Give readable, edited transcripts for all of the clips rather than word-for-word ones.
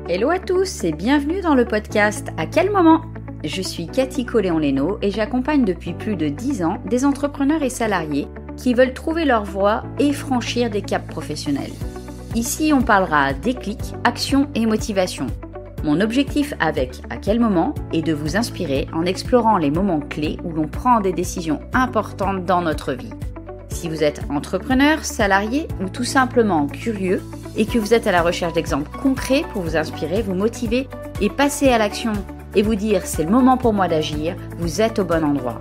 Hello à tous et bienvenue dans le podcast À quel moment ? Je suis Cathy Coléon-Lénaud et j'accompagne depuis plus de 10 ans des entrepreneurs et salariés qui veulent trouver leur voie et franchir des caps professionnels. Ici, on parlera déclic, action et motivation. Mon objectif avec À quel moment est de vous inspirer en explorant les moments clés où l'on prend des décisions importantes dans notre vie. Si vous êtes entrepreneur, salarié ou tout simplement curieux et que vous êtes à la recherche d'exemples concrets pour vous inspirer, vous motiver et passer à l'action et vous dire c'est le moment pour moi d'agir, vous êtes au bon endroit.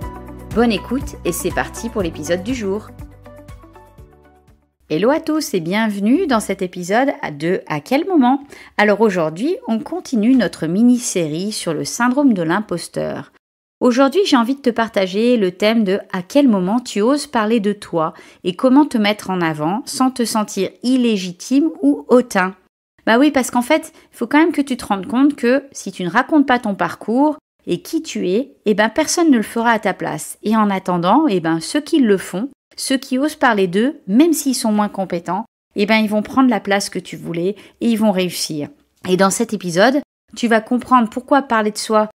Bonne écoute et c'est parti pour l'épisode du jour. Hello à tous et bienvenue dans cet épisode de À quel moment ? Alors aujourd'hui, on continue notre mini-série sur le syndrome de l'imposteur. Aujourd'hui, j'ai envie de te partager le thème de à quel moment tu oses parler de toi et comment te mettre en avant sans te sentir illégitime ou hautain. Bah oui, parce qu'en fait, il faut quand même que tu te rendes compte que si tu ne racontes pas ton parcours et qui tu es, personne ne le fera à ta place. Et en attendant, ceux qui le font, ceux qui osent parler d'eux, même s'ils sont moins compétents, ils vont prendre la place que tu voulais et ils vont réussir. Et dans cet épisode, tu vas comprendre pourquoi parler de soi,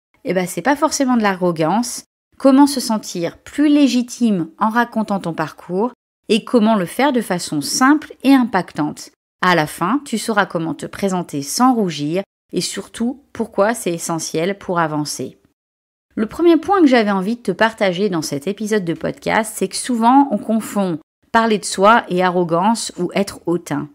c'est pas forcément de l'arrogance, comment se sentir plus légitime en racontant ton parcours et comment le faire de façon simple et impactante. À la fin, tu sauras comment te présenter sans rougir et surtout pourquoi c'est essentiel pour avancer. Le premier point que j'avais envie de te partager dans cet épisode de podcast, c'est que souvent on confond parler de soi et arrogance ou être hautain.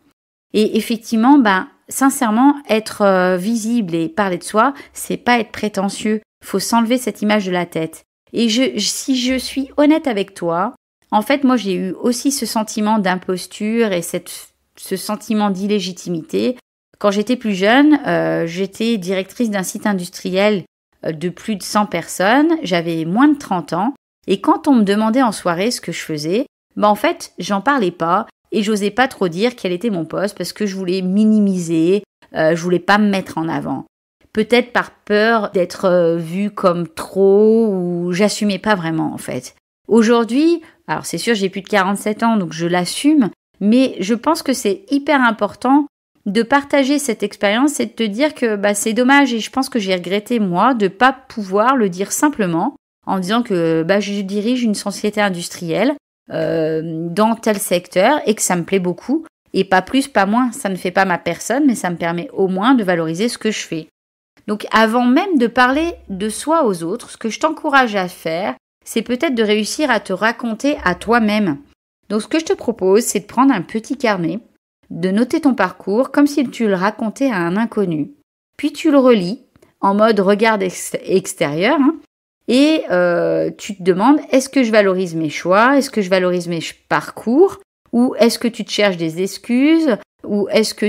Et effectivement, sincèrement, être visible et parler de soi, c'est pas être prétentieux. Faut s'enlever cette image de la tête. Et si je suis honnête avec toi, en fait, moi, j'ai eu aussi ce sentiment d'imposture et ce sentiment d'illégitimité. Quand j'étais plus jeune, j'étais directrice d'un site industriel de plus de 100 personnes. J'avais moins de 30 ans. Et quand on me demandait en soirée ce que je faisais, en fait, j'en parlais pas. Et j'osais pas trop dire quel était mon poste parce que je voulais minimiser, je voulais pas me mettre en avant. Peut-être par peur d'être vue comme trop ou j'assumais pas vraiment en fait. Aujourd'hui, alors c'est sûr j'ai plus de 47 ans donc je l'assume, mais je pense que c'est hyper important de partager cette expérience et de te dire que c'est dommage et je pense que j'ai regretté moi de pas pouvoir le dire simplement en disant que je dirige une société industrielle dans tel secteur et que ça me plaît beaucoup et pas plus, pas moins. Ça ne fait pas ma personne, mais ça me permet au moins de valoriser ce que je fais. Donc avant même de parler de soi aux autres, ce que je t'encourage à faire, c'est peut-être de réussir à te raconter à toi-même. Donc ce que je te propose, c'est de prendre un petit carnet, de noter ton parcours comme si tu le racontais à un inconnu. Puis tu le relis en mode regard extérieur, et tu te demandes, est-ce que je valorise mes choix ? Est-ce que je valorise mes parcours ? Ou est-ce que tu te cherches des excuses ? Ou est-ce que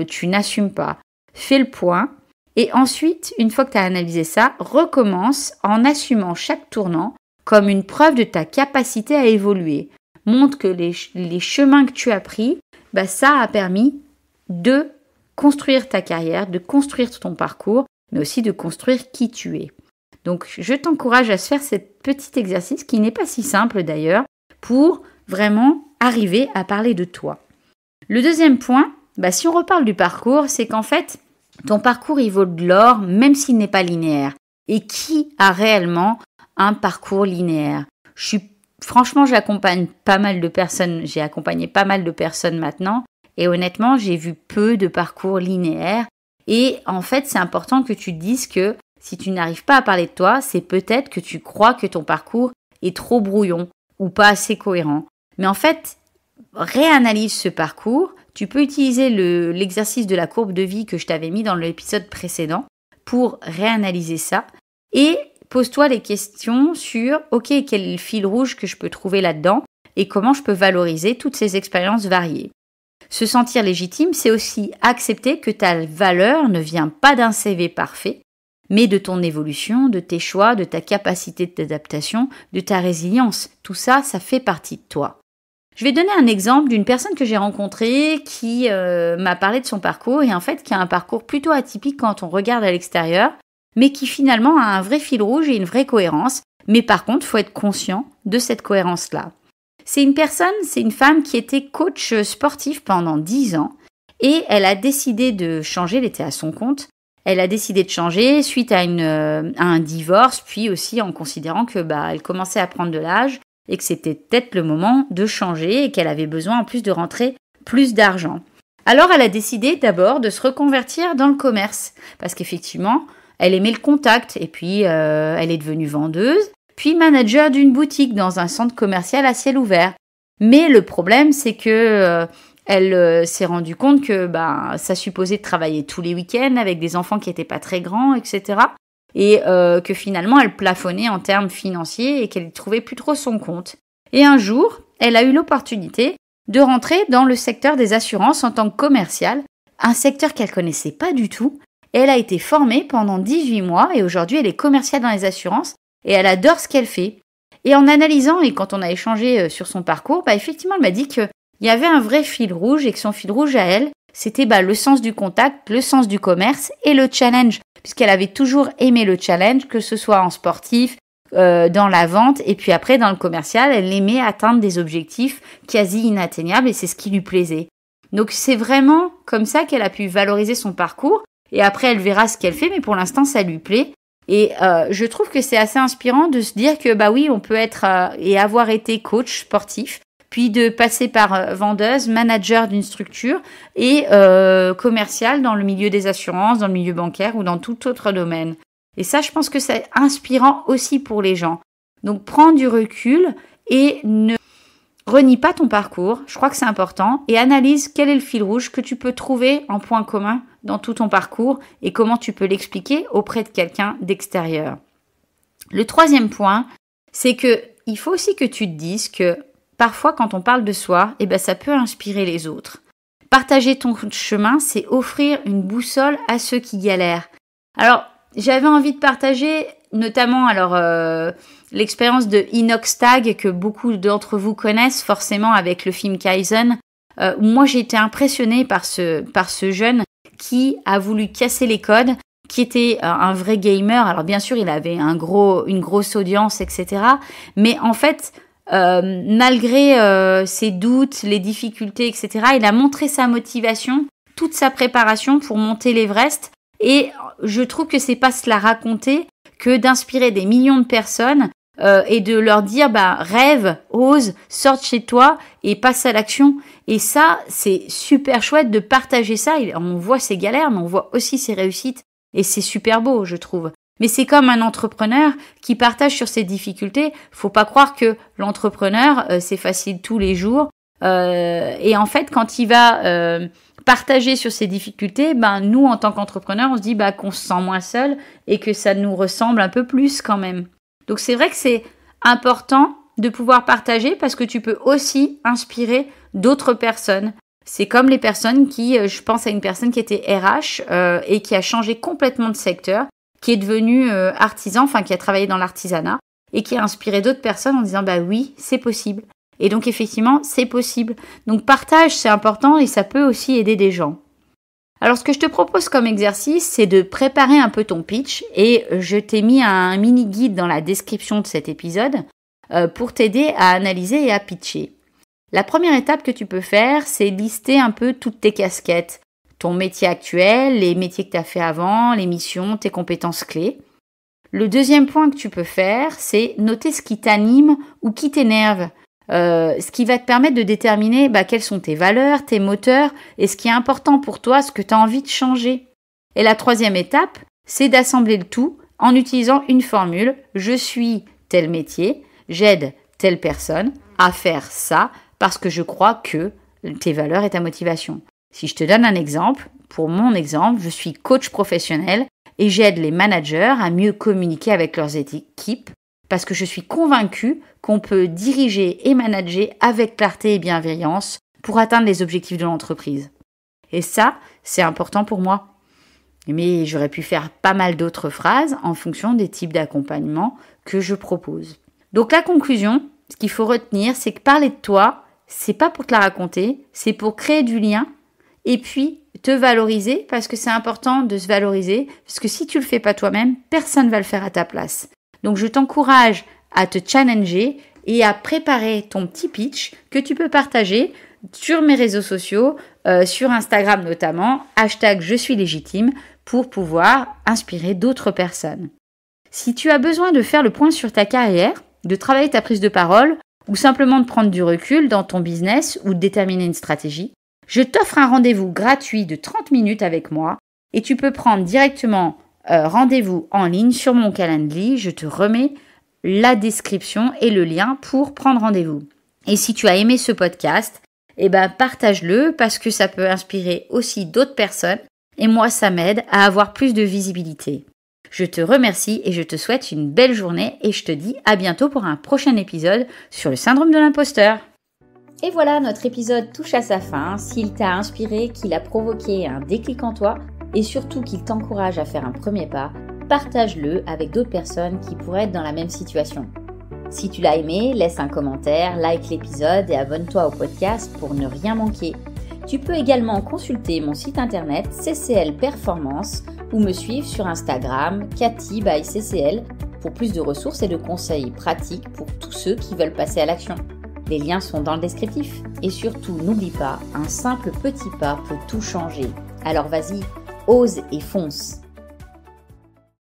tu n'assumes pas ? Fais le point. Et ensuite, une fois que tu as analysé ça, recommence en assumant chaque tournant comme une preuve de ta capacité à évoluer. Montre que les chemins que tu as pris, ça a permis de construire ta carrière, de construire ton parcours, mais aussi de construire qui tu es. Donc, je t'encourage à se faire ce petit exercice qui n'est pas si simple d'ailleurs pour vraiment arriver à parler de toi. Le deuxième point, si on reparle du parcours, c'est qu'en fait, ton parcours, il vaut de l'or même s'il n'est pas linéaire. Et qui a réellement un parcours linéaire ? Franchement, j'accompagne pas mal de personnes, j'ai accompagné pas mal de personnes maintenant et honnêtement, j'ai vu peu de parcours linéaires. Et en fait, c'est important que tu te dises que si tu n'arrives pas à parler de toi, c'est peut-être que tu crois que ton parcours est trop brouillon ou pas assez cohérent. Mais en fait, réanalyse ce parcours. Tu peux utiliser l'exercice de la courbe de vie que je t'avais mis dans l'épisode précédent pour réanalyser ça. Et pose-toi les questions sur, quel est le fil rouge que je peux trouver là-dedans et comment je peux valoriser toutes ces expériences variées. Se sentir légitime, c'est aussi accepter que ta valeur ne vient pas d'un CV parfait, mais de ton évolution, de tes choix, de ta capacité d'adaptation, de ta résilience. Tout ça, ça fait partie de toi. Je vais donner un exemple d'une personne que j'ai rencontrée qui m'a parlé de son parcours et en fait qui a un parcours plutôt atypique quand on regarde à l'extérieur, mais qui finalement a un vrai fil rouge et une vraie cohérence. Mais par contre, il faut être conscient de cette cohérence-là. C'est une femme qui était coach sportif pendant 10 ans Et elle a décidé de changer, elle était à son compte. Elle a décidé de changer suite à un divorce, puis aussi en considérant que elle commençait à prendre de l'âge et que c'était peut-être le moment de changer et qu'elle avait besoin en plus de rentrer plus d'argent. Alors elle a décidé d'abord de se reconvertir dans le commerce parce qu'effectivement, elle aimait le contact et puis elle est devenue vendeuse, puis manager d'une boutique dans un centre commercial à ciel ouvert. Mais le problème, c'est que elle s'est rendue compte que ça supposait de travailler tous les week-ends avec des enfants qui n'étaient pas très grands, etc. Et que finalement, elle plafonnait en termes financiers et qu'elle ne trouvait plus trop son compte. Et un jour, elle a eu l'opportunité de rentrer dans le secteur des assurances en tant que commerciale, un secteur qu'elle connaissait pas du tout. Et elle a été formée pendant 18 mois et aujourd'hui, elle est commerciale dans les assurances et elle adore ce qu'elle fait. Et en analysant et quand on a échangé sur son parcours, effectivement, elle m'a dit qu'il y avait un vrai fil rouge et que son fil rouge à elle, c'était le sens du contact, le sens du commerce et le challenge, puisqu'elle avait toujours aimé le challenge, que ce soit en sportif, dans la vente et puis après dans le commercial, elle aimait atteindre des objectifs quasi inatteignables et c'est ce qui lui plaisait. Donc c'est vraiment comme ça qu'elle a pu valoriser son parcours et après elle verra ce qu'elle fait, mais pour l'instant ça lui plaît. Et je trouve que c'est assez inspirant de se dire que oui, on peut être et avoir été coach sportif, puis de passer par vendeuse, manager d'une structure et commercial dans le milieu des assurances, dans le milieu bancaire ou dans tout autre domaine. Et ça, je pense que c'est inspirant aussi pour les gens. Donc, prends du recul et ne renie pas ton parcours. Je crois que c'est important. Et analyse quel est le fil rouge que tu peux trouver en point commun dans tout ton parcours et comment tu peux l'expliquer auprès de quelqu'un d'extérieur. Le troisième point, c'est que il faut aussi que tu te dises que parfois, quand on parle de soi, ça peut inspirer les autres. Partager ton chemin, c'est offrir une boussole à ceux qui galèrent. Alors, j'avais envie de partager notamment l'expérience de Inox Tag que beaucoup d'entre vous connaissent forcément avec le film Kaizen. Moi, j'ai été impressionnée par ce jeune qui a voulu casser les codes, qui était un vrai gamer. Alors bien sûr, il avait une grosse audience, etc. Mais en fait, malgré ses doutes, les difficultés, etc., il a montré sa motivation, toute sa préparation pour monter l'Everest. Et je trouve que c'est pas se la raconter que d'inspirer des millions de personnes et de leur dire rêve, ose, sors de chez toi et passe à l'action. Et ça, c'est super chouette de partager ça. On voit ses galères, mais on voit aussi ses réussites. Et c'est super beau, je trouve. Mais c'est comme un entrepreneur qui partage sur ses difficultés. Faut pas croire que l'entrepreneur, c'est facile tous les jours. Et en fait, quand il va partager sur ses difficultés, nous, en tant qu'entrepreneurs, on se dit qu'on se sent moins seul et que ça nous ressemble un peu plus quand même. Donc, c'est vrai que c'est important de pouvoir partager parce que tu peux aussi inspirer d'autres personnes. C'est comme les personnes je pense à une personne qui était RH et qui a changé complètement de secteur, qui est devenue artisan, qui a travaillé dans l'artisanat et qui a inspiré d'autres personnes en disant oui, c'est possible. Et donc, effectivement, c'est possible. Donc, partage, c'est important et ça peut aussi aider des gens. Alors, ce que je te propose comme exercice, c'est de préparer un peu ton pitch et je t'ai mis un mini-guide dans la description de cet épisode pour t'aider à analyser et à pitcher. La première étape que tu peux faire, c'est lister un peu toutes tes casquettes, ton métier actuel, les métiers que tu as fait avant, les missions, tes compétences clés. Le deuxième point que tu peux faire, c'est noter ce qui t'anime ou qui t'énerve. Ce qui va te permettre de déterminer quelles sont tes valeurs, tes moteurs et ce qui est important pour toi, ce que tu as envie de changer. Et la troisième étape, c'est d'assembler le tout en utilisant une formule. Je suis tel métier, j'aide telle personne à faire ça parce que je crois que tes valeurs et ta motivation. Si je te donne un exemple, pour mon exemple, je suis coach professionnel et j'aide les managers à mieux communiquer avec leurs équipes parce que je suis convaincue qu'on peut diriger et manager avec clarté et bienveillance pour atteindre les objectifs de l'entreprise. Et ça, c'est important pour moi. Mais j'aurais pu faire pas mal d'autres phrases en fonction des types d'accompagnement que je propose. Donc la conclusion, ce qu'il faut retenir, c'est que parler de toi, c'est pas pour te la raconter, c'est pour créer du lien et puis te valoriser parce que c'est important de se valoriser parce que si tu le fais pas toi-même, personne va le faire à ta place. Donc je t'encourage à te challenger et à préparer ton petit pitch que tu peux partager sur mes réseaux sociaux, sur Instagram notamment, #JeSuisLégitime pour pouvoir inspirer d'autres personnes. Si tu as besoin de faire le point sur ta carrière, de travailler ta prise de parole ou simplement de prendre du recul dans ton business ou de déterminer une stratégie, je t'offre un rendez-vous gratuit de 30 minutes avec moi et tu peux prendre directement rendez-vous en ligne sur mon calendrier. Je te remets la description et le lien pour prendre rendez-vous. Et si tu as aimé ce podcast, partage-le parce que ça peut inspirer aussi d'autres personnes et moi ça m'aide à avoir plus de visibilité. Je te remercie et je te souhaite une belle journée et je te dis à bientôt pour un prochain épisode sur le syndrome de l'imposteur. Et voilà, notre épisode touche à sa fin. S'il t'a inspiré, qu'il a provoqué un déclic en toi et surtout qu'il t'encourage à faire un premier pas, partage-le avec d'autres personnes qui pourraient être dans la même situation. Si tu l'as aimé, laisse un commentaire, like l'épisode et abonne-toi au podcast pour ne rien manquer. Tu peux également consulter mon site internet CCL Performance ou me suivre sur Instagram Cathy by CCL pour plus de ressources et de conseils pratiques pour tous ceux qui veulent passer à l'action. Les liens sont dans le descriptif. Et surtout, n'oublie pas, un simple petit pas peut tout changer. Alors vas-y, ose et fonce.